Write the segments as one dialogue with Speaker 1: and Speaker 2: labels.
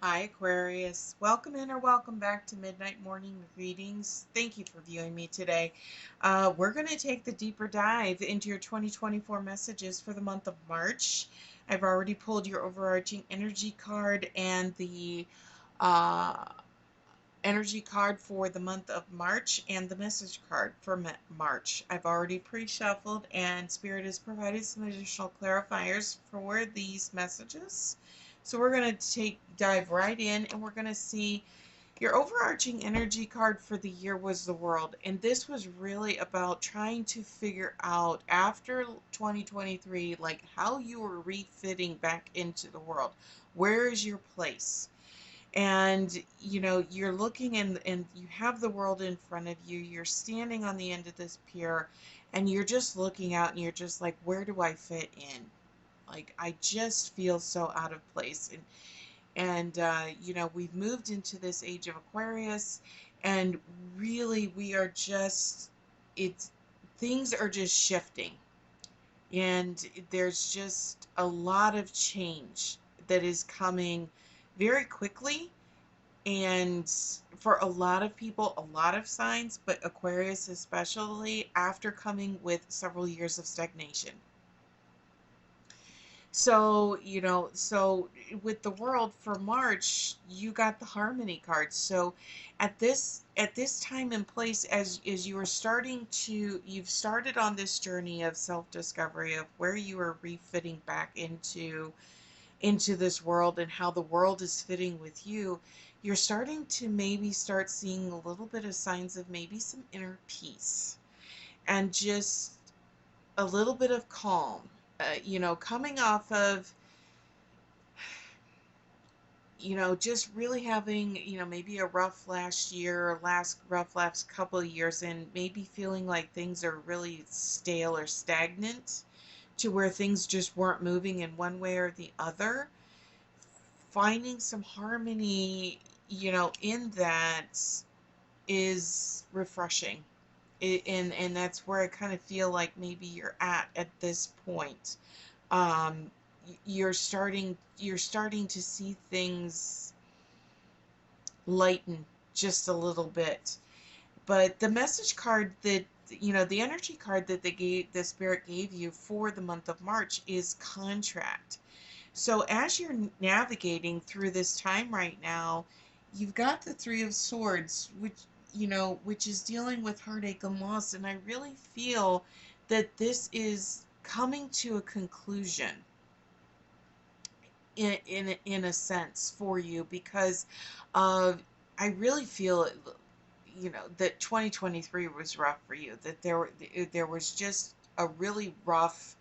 Speaker 1: Hi, Aquarius. Welcome in or welcome back to Midnight Morning Readings. Thank you for viewing me today. We're going to take the deeper dive into your 2024 messages for the month of March. I've already pulled your overarching energy card and the uh, energy card for the month of March and the message card for March. I've already pre-shuffled and Spirit has provided some additional clarifiers for these messages. So we're going to dive right in and we're going to see your overarching energy card for the year was the world. And this was really about trying to figure out after 2023, like how you were refitting back into the world. Where is your place? And you're looking and you have the world in front of you, you're standing on the end of this pier and you're just looking out and you're just like, where do I fit in? Like, I just feel so out of place. And we've moved into this age of Aquarius, and really we are just, it's, things are just shifting, and there's just a lot of change that is coming very quickly. And for a lot of people, a lot of signs, but Aquarius especially, after coming with several years of stagnation. So with the world for March, you got the harmony card. So at this time and place, as you are starting to, you've started on this journey of self-discovery of where you are refitting back into this world and how the world is fitting with you. You're starting to maybe start seeing a little bit of signs of maybe some inner peace and just a little bit of calm. Coming off of, just really having, maybe a rough last year, last rough last couple of years, and maybe feeling like things are really stale or stagnant to where things just weren't moving in one way or the other. Finding some harmony, in that is refreshing. And that's where I kind of feel like maybe you're at this point. Um, you're starting to see things lighten just a little bit. But the message card that, the energy card that the spirit gave you for the month of March is contract. So as you're navigating through this time right now, you've got the Three of Swords, which is dealing with heartache and loss, and I really feel that this is coming to a conclusion in a sense for you because of, I really feel, that 2023 was rough for you, that there was just a really rough,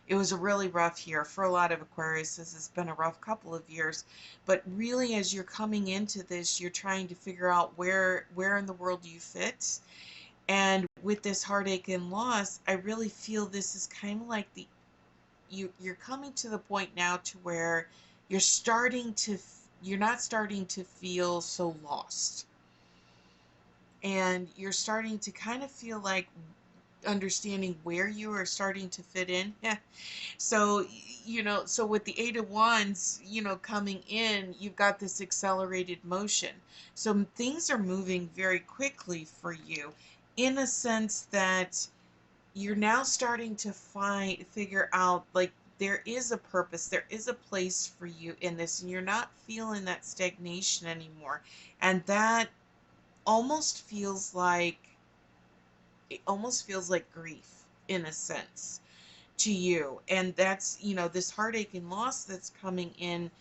Speaker 1: it was a really rough year for a lot of Aquarius. This has been a rough couple of years, but really, as you're coming into this, you're trying to figure out where in the world you fit. And with this heartache and loss, I really feel this is kind of like you're coming to the point now to where you're starting to you're not starting to feel so lost, and you're starting to kind of feel like understanding where you are starting to fit in. Yeah. So with the Eight of Wands, coming in, you've got this accelerated motion. So things are moving very quickly for you, in a sense that you're now starting to figure out, like, there is a purpose, there is a place for you in this, and you're not feeling that stagnation anymore. And that almost feels like, it almost feels like grief in a sense to you. And that's, this heartache and loss that's coming in,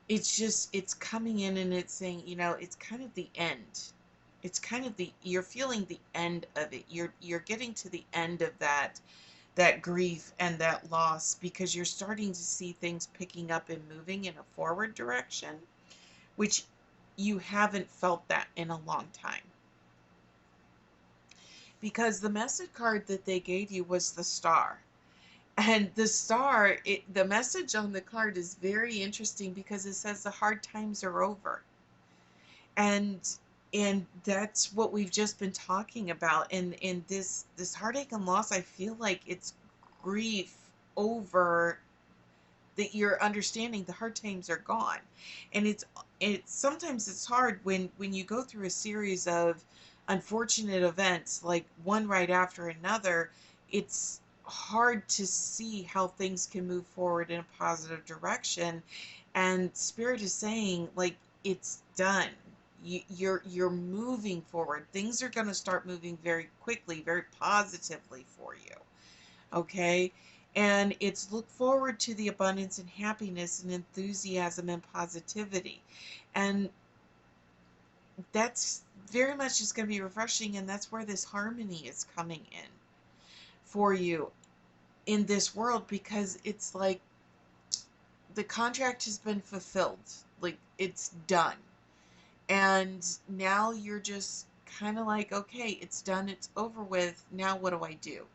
Speaker 1: it's coming in and it's saying, it's kind of the end. It's kind of the, you're feeling the end of it. You're getting to the end of that grief and that loss, because you're starting to see things picking up and moving in a forward direction, which you haven't felt that in a long time. Because the message card that they gave you was the star. And the star, the message on the card is very interesting because it says the hard times are over. And that's what we've just been talking about. And in this heartache and loss, I feel like it's grief over that you're understanding the hard times are gone. And it's sometimes it's hard when you go through a series of unfortunate events, like one right after another. It's hard to see how things can move forward in a positive direction. And Spirit is saying, like, it's done. You're moving forward. Things are going to start moving very quickly, very positively for you. Okay? And it's look forward to the abundance and happiness and enthusiasm and positivity. And that's very much just going to be refreshing. And that's where this harmony is coming in for you in this world, because it's like the contract has been fulfilled. Like, it's done. And now you're just kind of like, okay, it's done, it's over with. Now what do I do?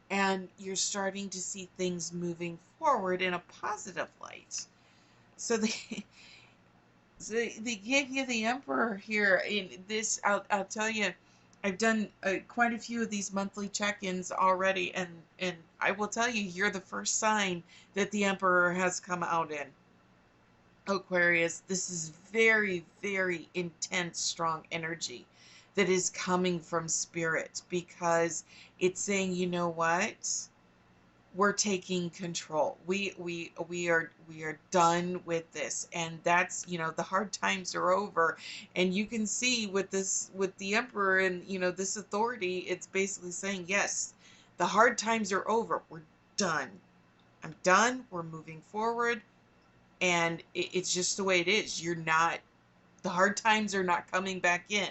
Speaker 1: And you're starting to see things moving forward in a positive light. So they give you the Emperor here in this. I'll tell you, I've done quite a few of these monthly check-ins already, and I will tell you, you're the first sign that the Emperor has come out in. Aquarius, this is very, very intense, strong energy that is coming from Spirit, because it's saying, you know what? We're taking control. We are done with this, and that's, the hard times are over. And you can see with this, with the Emperor and this authority, it's basically saying, yes, the hard times are over. We're done. I'm done. We're moving forward. And it's just the way it is. The hard times are not coming back in.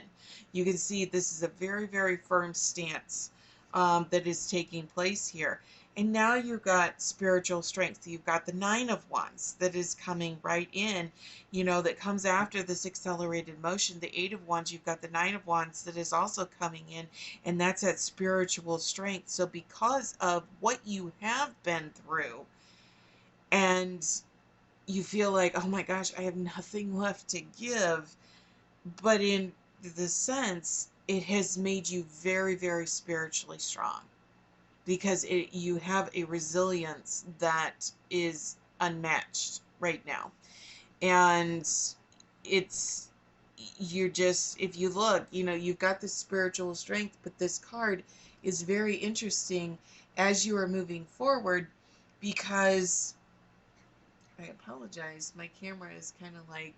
Speaker 1: You can see this is a very, very firm stance that is taking place here. And now you've got spiritual strength. You've got the Nine of Wands that is coming right in, that comes after this accelerated motion. The Eight of Wands, you've got the Nine of Wands that is also coming in, and that's that spiritual strength. So because of what you have been through, and you feel like, oh my gosh, I have nothing left to give. But in the sense, it has made you very, very spiritually strong, because you have a resilience that is unmatched right now. And you're just, if you look, you've got this spiritual strength, but this card is very interesting as you are moving forward, because I apologize, my camera is kind of like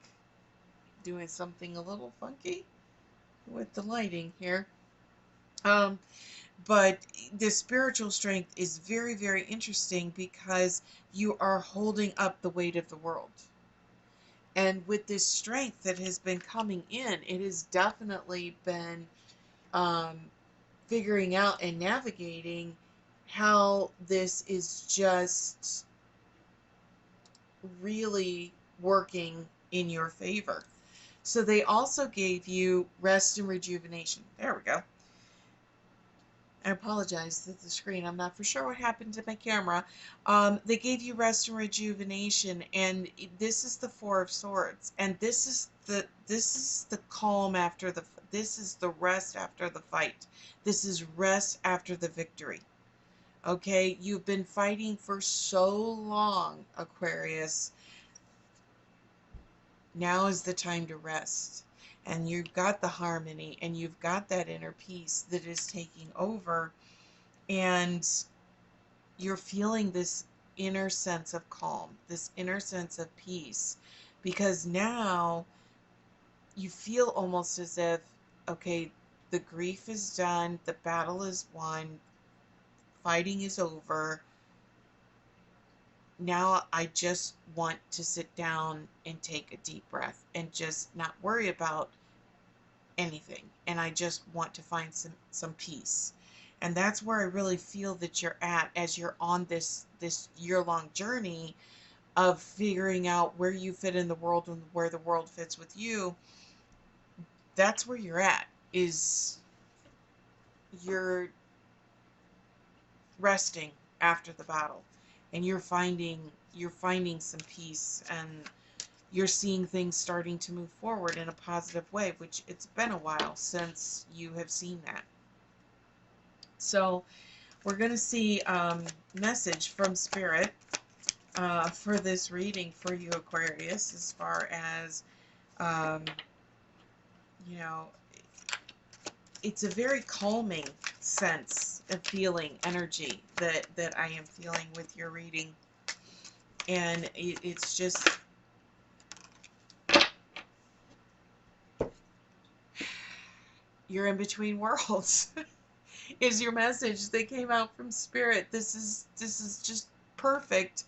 Speaker 1: doing something a little funky with the lighting here. But the spiritual strength is very, very interesting, because you are holding up the weight of the world. And with this strength that has been coming in, it has definitely been figuring out and navigating how this is just really working in your favor. So they also gave you rest and rejuvenation. There we go. I apologize to the screen. I'm not for sure what happened to my camera. They gave you rest and rejuvenation, and this is the Four of Swords, and this is the calm after this is the rest after the fight. This is rest after the victory. Okay, you've been fighting for so long, Aquarius. Now is the time to rest. And you've got the harmony, and you've got that inner peace that is taking over, and you're feeling this inner sense of calm, this inner sense of peace, because now you feel almost as if, okay, the grief is done, the battle is won, fighting is over. Now I just want to sit down and take a deep breath and just not worry about anything. And I just want to find some peace. And that's where I really feel that you're at as you're on this year-long journey of figuring out where you fit in the world and where the world fits with you. That's where you're at, is you're resting after the battle, and you're finding some peace, and you're seeing things starting to move forward in a positive way, which it's been a while since you have seen that. So we're going to see message from Spirit for this reading for you, Aquarius, as far as, um, you know, it's a very calming sense of feeling, energy that I am feeling with your reading. And it's just, you're in between worlds. Is your message that came out from Spirit. This is just perfect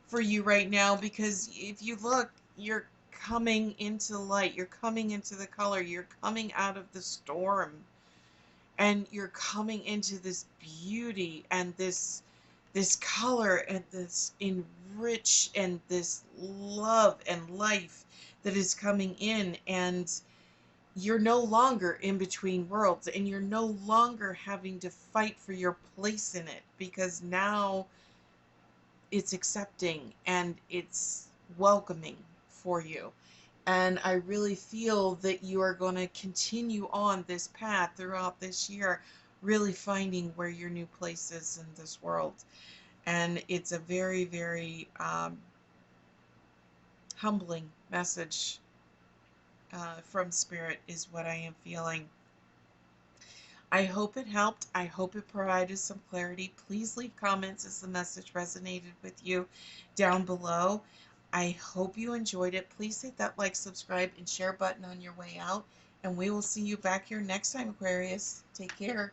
Speaker 1: for you right now, because if you look, you're coming into light, you're coming into the color, you're coming out of the storm, and you're coming into this beauty and this color and this enrich and this love and life that is coming in. And you're no longer in between worlds, and you're no longer having to fight for your place in it, because now it's accepting and it's welcoming for you. And I really feel that you are going to continue on this path throughout this year, really finding where your new place is in this world. And it's a very, very humbling message from Spirit, is what I am feeling. I hope it helped. I hope it provided some clarity. Please leave comments as the message resonated with you down below. I hope you enjoyed it. Please hit that like, subscribe, and share button on your way out. And we will see you back here next time, Aquarius. Take care.